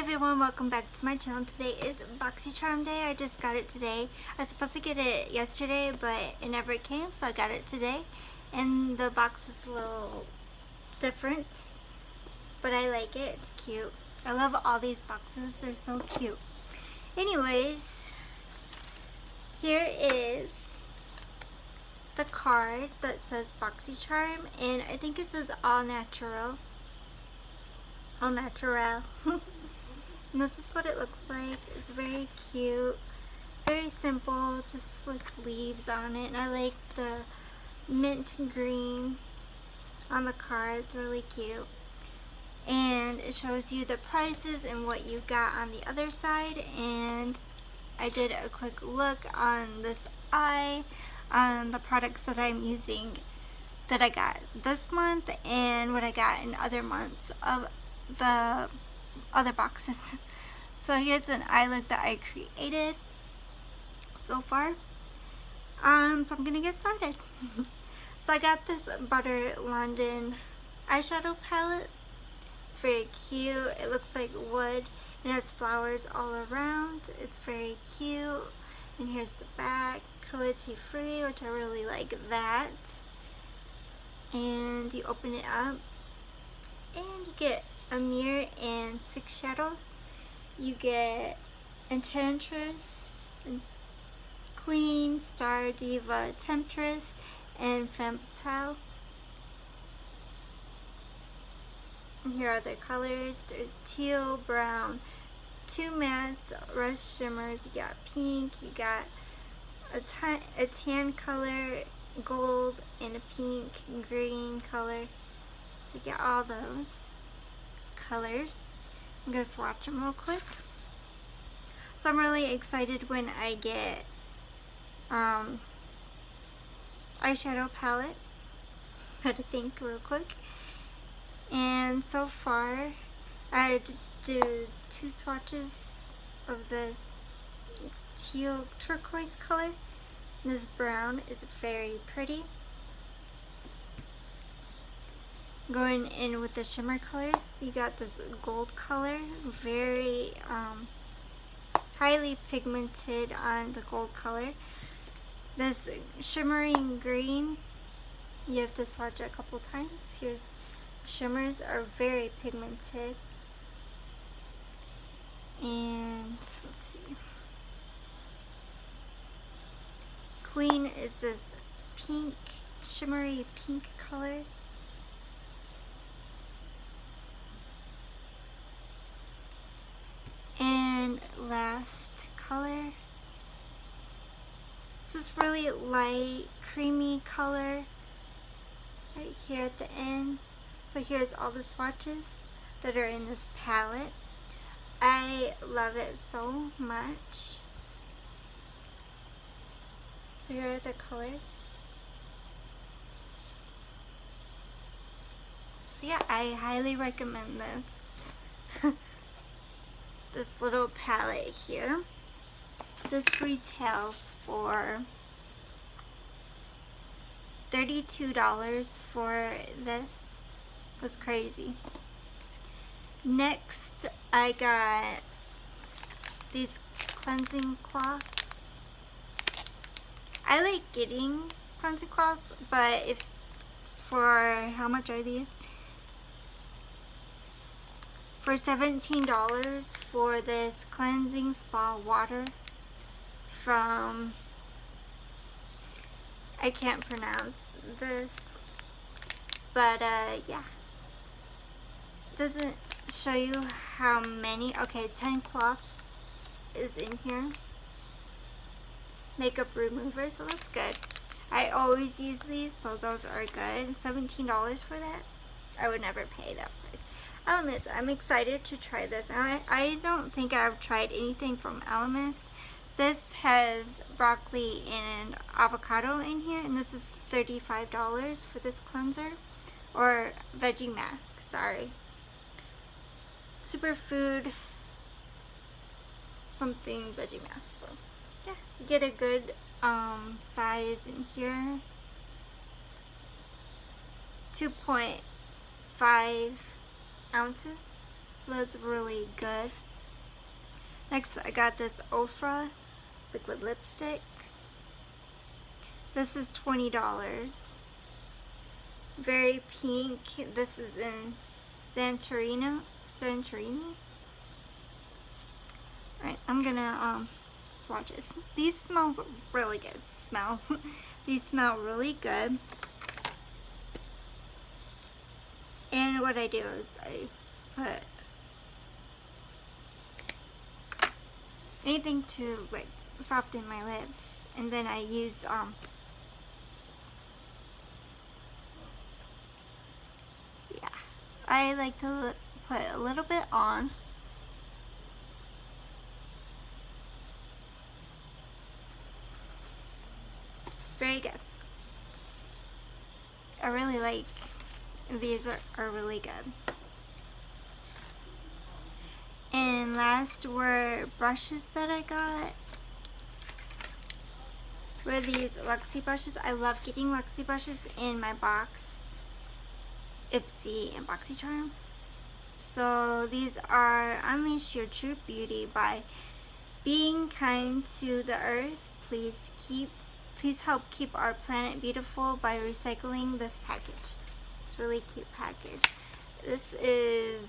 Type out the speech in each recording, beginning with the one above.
everyone, welcome back to my channel. Today is BOXYCHARM day. I just got it today. I was supposed to get it yesterday, but it never came, so I got it today. And the box is a little different, but I like it. It's cute. I love all these boxes. They're so cute. Anyways, here is the card that says BOXYCHARM, and I think it says all natural. All natural. And this is what it looks like. It's very cute, very simple, just with leaves on it. And I like the mint green on the card. It's really cute. And it shows you the prices and what you got on the other side. And I did a quick look on this eye, on the products that I'm using that I got this month and what I got in other months of the other boxes. So here's an eye look that I created so far. So I'm gonna get started. So I got this Butter London eyeshadow palette. It's very cute. It looks like wood. It has flowers all around. It's very cute. And here's the back, cruelty free, which I really like that. And you open it up and you get a mirror and 6 shadows. You get Enchantress, Queen, Star, Diva, Temptress, and Femme, Fatale. And here are the colors. There's teal, brown, 2 mattes, rust shimmers. You got pink, you got a tan color, gold, and a pink, green color. So you get all those colors. I'm going to swatch them real quick. So I'm really excited when I get eyeshadow palette. Had to think real quick. And so far I had to do 2 swatches of this teal turquoise color. This brown is very pretty. Going in with the shimmer colors, you got this gold color, very highly pigmented on the gold color. This shimmering green, you have to swatch it a couple times. Here's shimmers are very pigmented. And let's see, Queen is this pink, shimmery pink color. And last color, this is really light creamy color right here at the end. So here's all the swatches that are in this palette. I love it so much. So here are the colors. So yeah, I highly recommend this. This little palette here. This retails for $32 for this. That's crazy. Next, I got these cleansing cloths. I like getting cleansing cloths, but if for how much are these? For $17 for this cleansing spa water from, I can't pronounce this, but yeah, doesn't show you how many. Okay, 10 cloth is in here, makeup remover, so that's good. I always use these, so those are good. $17 for that, I would never pay that price. Elements, I'm excited to try this. I don't think I've tried anything from Elements. This has broccoli and avocado in here, and this is $35 for this cleanser, or veggie mask, sorry. Superfood something veggie mask. So yeah, you get a good size in here. 2.5 ounces, so that's really good. Next, I got this Ofra liquid lipstick. This is $20. Very pink. This is in Santorini. Alright, I'm gonna swatch it. These smells really good. These smell really good. And what I do is I put anything to like soften my lips, and then I use I like to put a little bit on. Very good. I really like these. Are really good. And last were brushes that I got. Were these Luxie brushes. I love getting Luxie brushes in my box. Ipsy and BOXYCHARM. So these are Unleash Your True Beauty by being kind to the earth. Please help keep our planet beautiful by recycling this package. It's a really cute package. This is,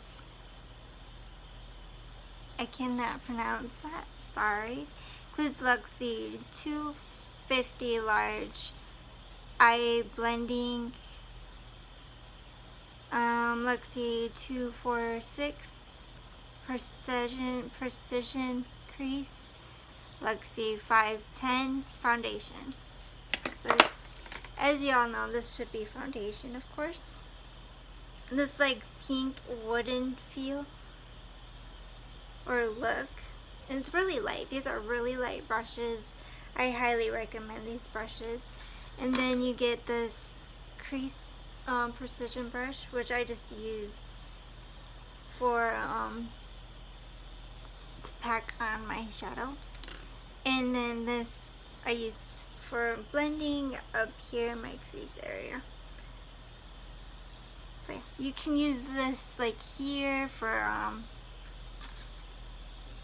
I cannot pronounce that, sorry. Includes Luxie 250 large eye blending, Luxie 246 precision crease, Luxie 510 foundation. So as you all know, this should be foundation, of course. This like pink wooden feel or look, and it's really light. These are really light brushes. I highly recommend these brushes. And then you get this crease precision brush, which I just use for to pack on my shadow. And then this I use for blending up here in my crease area. So you can use this like here for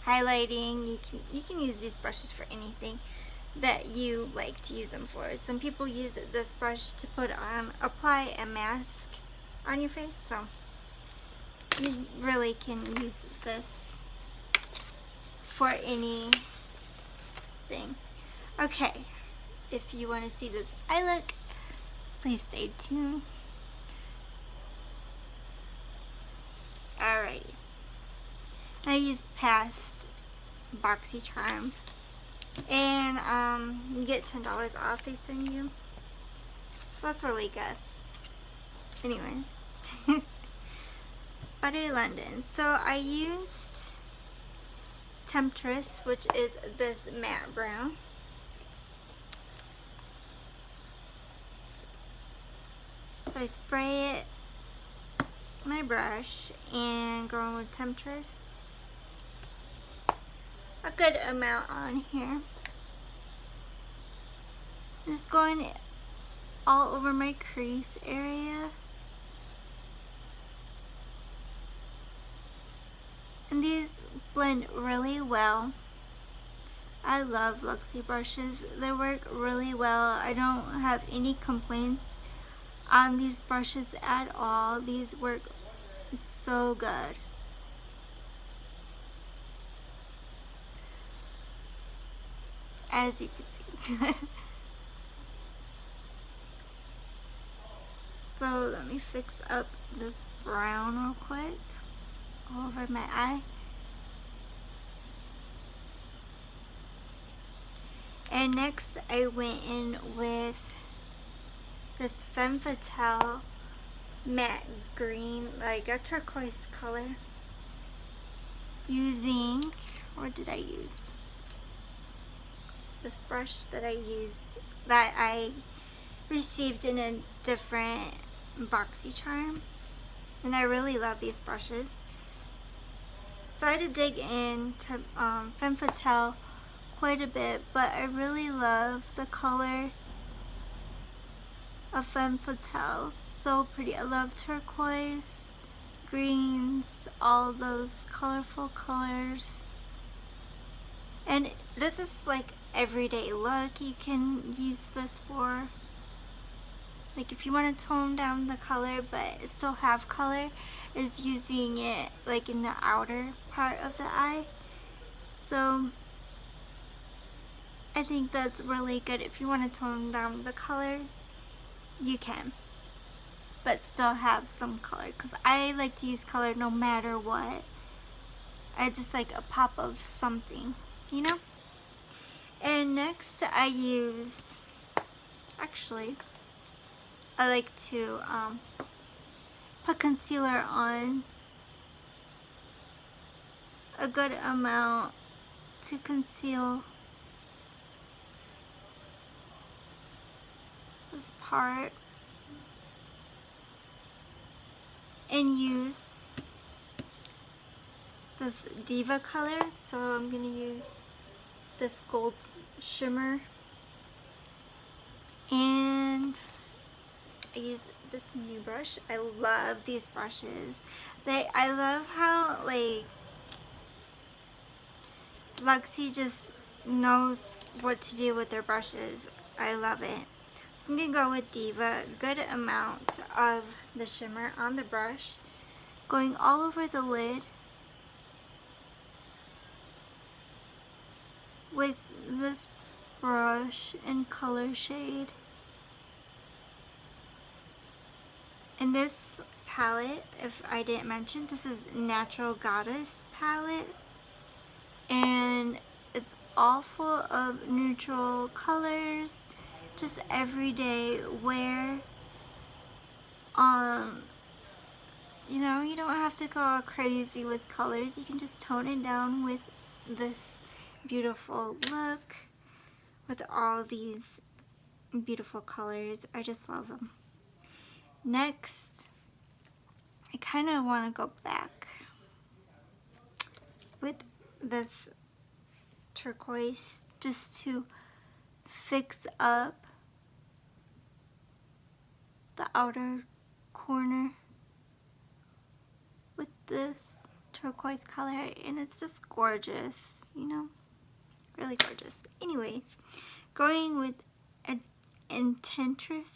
highlighting. You can use these brushes for anything that you like to use them for. Some people use this brush to apply a mask on your face, so you really can use this for anything. Okay, if you want to see this eye look, please stay tuned. Alrighty, I use past BOXYCHARM, and you get $10 off they send you, so that's really good. Anyways, Butter London. So I used Temptress, which is this matte brown. So I spray it my brush and go in with Temptress. A good amount on here. I'm just going all over my crease area. And these blend really well. I love Luxie brushes. They work really well. I don't have any complaints on these brushes at all. These work so good. As you can see. So let me fix up this brown real quick all over my eye. And next I went in with this Femme Fatale matte green, like a turquoise color, using, what did I use? This brush that I received in a different BOXYCHARM, and I really love these brushes. So I had to dig into Femme Fatale quite a bit, but I really love the color of Femme Fatale. It's so pretty. I love turquoise, greens, all those colorful colors. And this is like everyday look you can use this for. Like if you want to tone down the color but still have color, is using it like in the outer part of the eye. So I think that's really good. If you want to tone down the color, you can, but still have some color, because I like to use color no matter what. I just like a pop of something, you know? And next I used, actually, I like to put concealer on a good amount to conceal this part, and use this Diva color. So I'm going to use this gold shimmer, and I use this new brush. I love these brushes. I love how like Luxie just knows what to do with their brushes. I love it. So I'm going to go with Diva, good amount of the shimmer on the brush, going all over the lid with this brush in color shade. And this palette, if I didn't mention, this is Natural Goddess palette, and it's all full of neutral colors, just everyday wear. You know, you don't have to go crazy with colors. You can just tone it down with this beautiful look with all these beautiful colors. I just love them. Next, I kind of want to go back with this turquoise just to fix up the outer corner with this turquoise color, and it's just gorgeous, you know, really gorgeous. Anyways, going with Enchantress,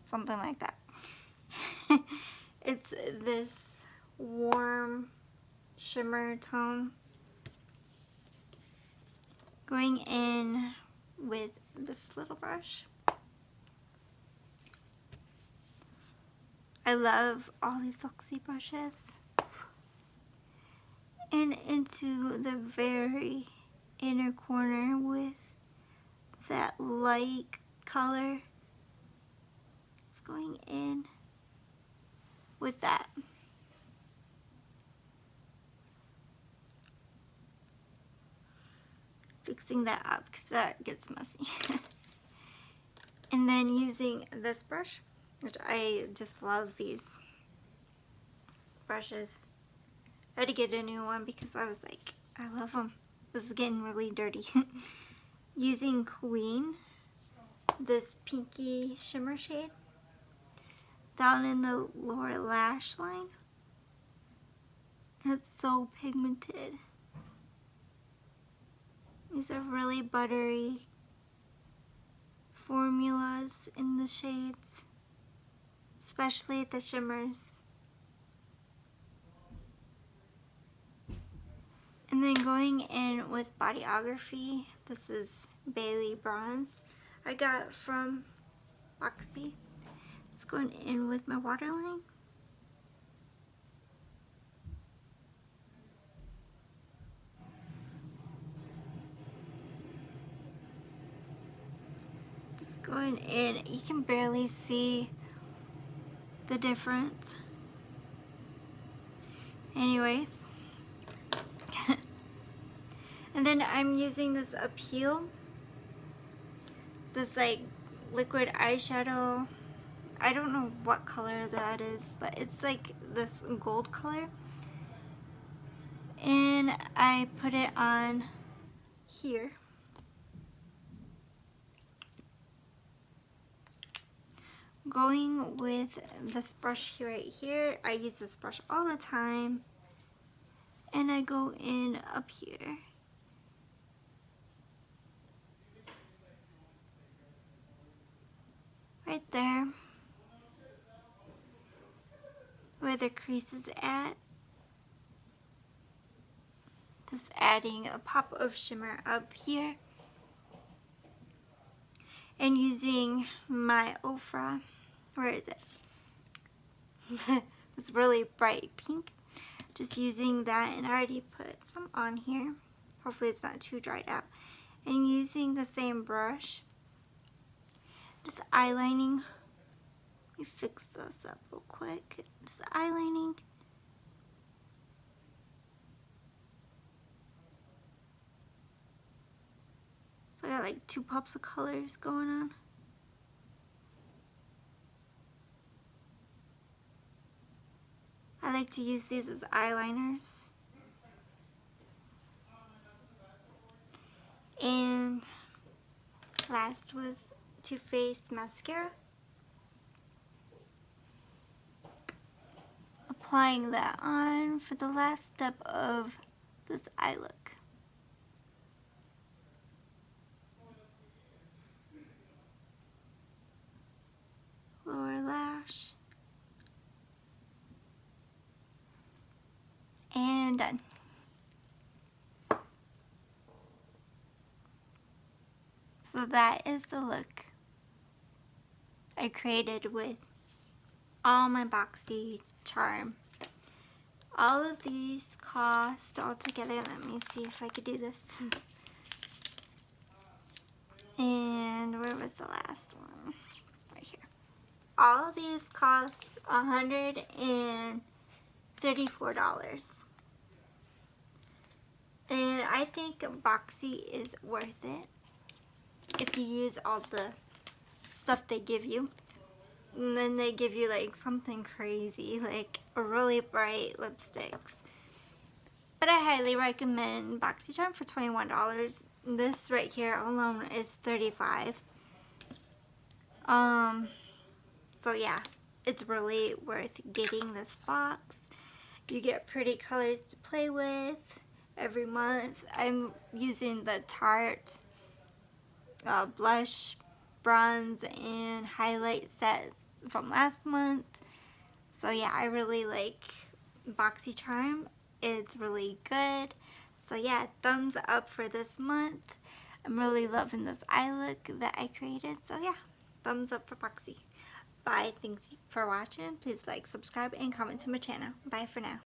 something like that. It's this warm shimmer tone, going in with this little brush. I love all these Luxie brushes. And into the very inner corner with that light color. Just going in with that. Fixing that up because that gets messy. And then using this brush, which I just love these brushes. I had to get a new one because I was like, I love them. This is getting really dirty. Using Queen, this pinky shimmer shade, down in the lower lash line. It's so pigmented. These are really buttery formulas in the shades, especially the shimmers. And then going in with Bodyography, this is Bailey Bronze I got from Boxy. It's going in with my waterline. Just going in, you can barely see the difference. Anyways. And then I'm using this Appeal, this like liquid eyeshadow. I don't know what color that is, but it's like this gold color. And I put it on here. Going with this brush right here. I use this brush all the time. and I go in up here. Right there, where the crease is at. Just adding a pop of shimmer up here. And using my ofra, where is it? It's really bright pink. Just using that, and I already put some on here. Hopefully it's not too dried out. And using the same brush, just eyelining. Let me fix this up real quick. Just eyelining. So I got like 2 pops of colors going on. I like to use these as eyeliners. And last was Too Faced mascara. Applying that on for the last step of this eye look. Lower lash. And done. So that is the look I created with all my BOXYCHARM. All of these cost altogether, let me see if I could do this. And where was the last one? Right here. All of these cost $134. And I think Boxy is worth it if you use all the stuff they give you. And then they give you like something crazy, like a really bright lipsticks. But I highly recommend BOXYCHARM for $21. This right here alone is $35. So yeah, it's really worth getting this box. You get pretty colors to play with every month. I'm using the Tarte blush, bronze, and highlight sets from last month. So yeah, I really like BOXYCHARM. It's really good. So yeah, thumbs up for this month. I'm really loving this eye look that I created. So yeah, thumbs up for Boxy. Bye. Thanks for watching. Please like, subscribe, and comment to my channel. Bye for now.